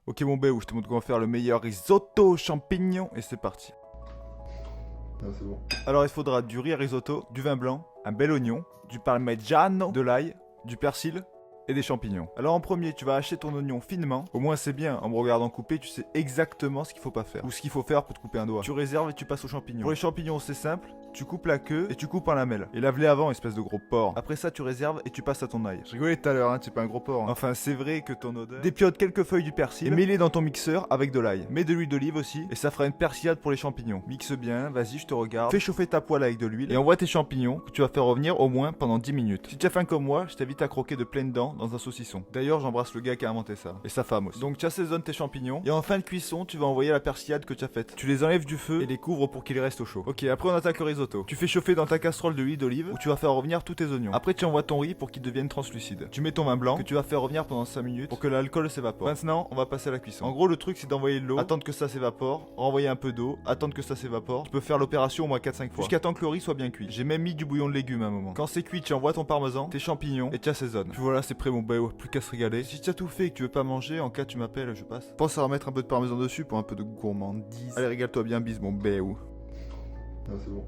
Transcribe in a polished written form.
Ok mon bé, où je te montre comment faire le meilleur risotto aux champignons et c'est parti. Ah, c'est bon. Alors il faudra du riz à risotto, du vin blanc, un bel oignon, du parmigiano, de l'ail, du persil et des champignons. Alors en premier, tu vas hacher ton oignon finement. Au moins c'est bien, en me regardant couper, tu sais exactement ce qu'il faut pas faire. Ou ce qu'il faut faire pour te couper un doigt. Tu réserves et tu passes aux champignons. Pour les champignons, c'est simple. Tu coupes la queue et tu coupes en lamelles. Et lave-les avant, espèce de gros porc. Après ça, tu réserves et tu passes à ton ail. Je rigolais tout à l'heure, hein, tu es pas un gros porc. Hein. Enfin, c'est vrai que ton odeur. Dépiote quelques feuilles du persil et mets-les dans ton mixeur avec de l'ail. Mets de l'huile d'olive aussi et ça fera une persillade pour les champignons. Mixe bien, vas-y, je te regarde. Fais chauffer ta poêle avec de l'huile et envoie tes champignons que tu vas faire revenir au moins pendant 10 minutes. Si tu as faim comme moi, je t'invite à croquer de pleines dents dans un saucisson. D'ailleurs, j'embrasse le gars qui a inventé ça. Et sa femme aussi. Donc tu assaisonnes tes champignons et en fin de cuisson, tu vas envoyer la persillade que tu as faite. Tu les enlèves du feu et les couvres pour qu'ils restent au chaud. Ok, après on attaque le risotto. Tu fais chauffer dans ta casserole de l'huile d'olive où tu vas faire revenir tous tes oignons. Après tu envoies ton riz pour qu'il devienne translucide. Tu mets ton vin blanc que tu vas faire revenir pendant 5 minutes pour que l'alcool s'évapore. Maintenant, on va passer à la cuisson. En gros, le truc c'est d'envoyer de l'eau, attendre que ça s'évapore, renvoyer un peu d'eau, attendre que ça s'évapore. Tu peux faire l'opération au moins 4-5 fois. Jusqu'à temps que le riz soit bien cuit. J'ai même mis du bouillon de légumes à un moment. Quand c'est cuit, tu envoies ton parmesan, tes champignons et tu assaisonnes. Puis voilà, c'est prêt mon béo, plus qu'à se régaler. Si tu as tout fait et que tu veux pas manger, en cas tu m'appelles, je passe. Pense à remettre un peu de parmesan dessus pour un peu de gourmandise. Allez, régale-toi bien, bise mon béo. Ah, c'est bon.